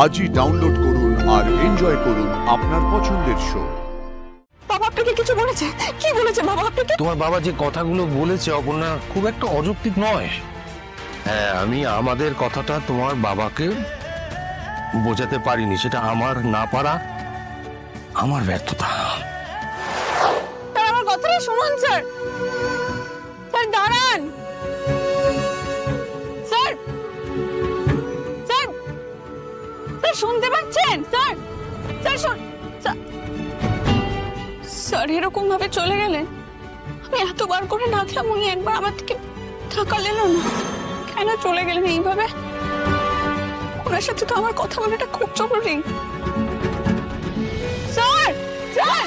আজই ডাউনলোড করুন আর এনজয় করুন আপনার পছন্দের শো। বাবা আপনাকে কিছু বলেছে? কি বলেছে বাবা আপনাকে? তোমার বাবা যে কথাগুলো বলেছে অপর্ণা খুব একটা অযৌক্তিক নয়। হ্যাঁ, আমি আমাদের কথাটা তোমার বাবাকে বোঝাতে পারিনি, সেটা আমার না পারা, আমার ব্যর্থতা। আমার কথাটা শুনুন স্যার। স্যার দাঁড়ান। স্যার স্যার স্যার শুনতে পাচ্ছেন? স্যার স্যার স্যার এরকম ভাবে চলে গেলেন। আমি এতবার করে ডাকলাম, উনি একবার আমার থেকে তাকালেন না। কেন চলে গেলেন এইভাবে? ওনার সাথে তো আমার কথা বলাটা খুব জরুরি। স্যার স্যার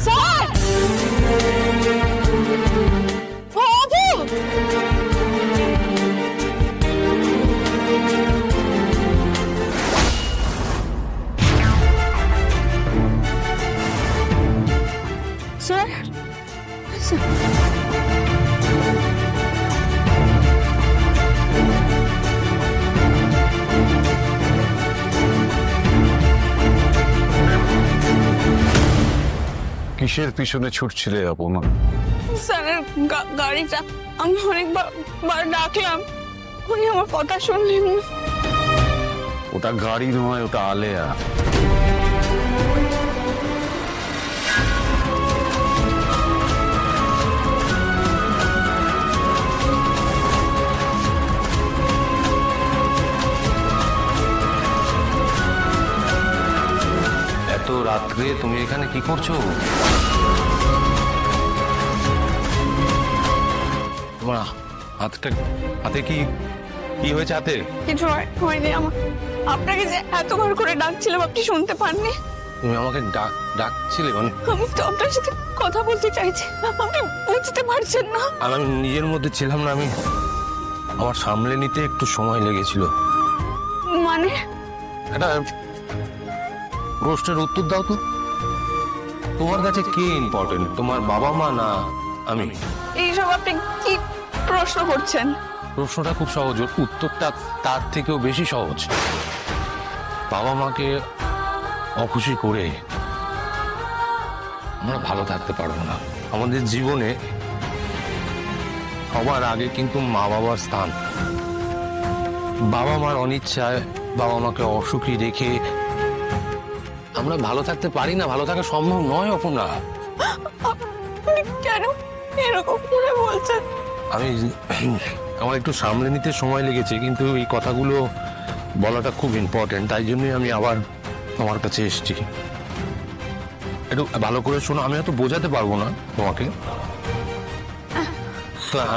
স্যার বাবু, স্যার কিসের পিছনে ছুটছিলে অপর্ণা? স্যারের গাড়িটা আমি অনেকবার ডাকলাম, উনি আমার কথা শুনলেন না। ওটা গাড়ি নয়, ওটা আলেয়া। এত রাত্রে তুমি এখানে কি করছো? তোমার হাতে কি হয়েছে? হাতে কিছু হয়নি আমার। আপনাকে যে এতবার করে ডাকছিলাম আপনি শুনতে পাননি? তুমি আমাকে ডাকছিলে মানে? আমি তো আপনার সাথে কথা বলতে চাইছি, আপনি বুঝতে পারছেন না। আমি নিজের মধ্যে ছিলাম না, আমার সামলে নিতে একটু সময় লেগেছিল। মানে এটা প্রশ্নের উত্তর দাও তো। তোমার কাছে কে ইম্পর্টেন্ট, তোমার বাবা মা না আমি? এইসব আপনি কি প্রশ্ন করছেন? প্রশ্নটা খুব সহজ, উত্তরটা তার থেকেও বেশি সহজ। বাবা মাকে অখুশি করে আমরা ভালো থাকতে পারবো না। আমাদের জীবনে সবার আগে কিন্তু মা বাবার স্থান। বাবা মার অনিচ্ছায় বাবা মাকে অসুখী রেখে আমরা ভালো থাকতে পারি না, ভালো থাকা সম্ভব নয় অপর্ণা। আপনি কেন এরকম করে বলছেন? আমার একটু সামলে নিতে সময় লেগেছে, কিন্তু এই কথাগুলো বলাটা খুব ইম্পর্টেন্ট, তাই জন্যই আমি আবার তোমার কাছে এসেছি। একটু ভালো করে শোনো, আমি হয়তো বোঝাতে পারবো না তোমাকে,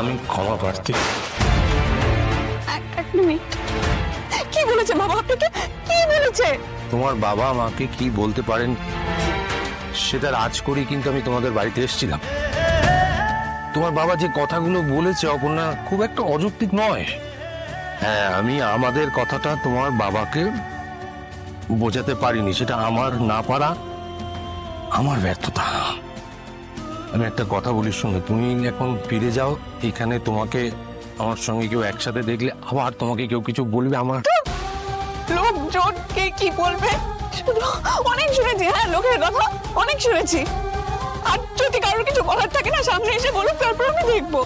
আমি ক্ষমা প্রার্থী। এক মিনিট, কি বলেছে বাবা আপনাকে? কি বলেছে? তোমার বাবা মাকে কি বলতে পারেন সেটা রাজ করেই কিন্তু আমি তোমাদের বাড়িতে এসেছিলাম। তোমার বাবা যে কথাগুলো বলেছে অপর্ণা খুব একটা অযৌক্তিক নয়। হ্যাঁ, আমি আমাদের কথাটা তোমার বাবাকে বোঝাতে পারিনি, সেটা আমার না পারা, আমার ব্যর্থতা। আমি একটা কথা বলি শুনে, তুমি এখন ফিরে যাও। এখানে তোমাকে আমার সঙ্গে কেউ একসাথে দেখলে আবার তোমাকে কেউ কিছু বলবে, আমার লোকজন কে কি বলবে শুধু অনেক শুনেছি। হ্যাঁ, লোকের কথা অনেক শুনেছি। আর যদি কারোর কিছু বলার থাকে না, সামনে এসে বলুক, তারপর আমি দেখবো।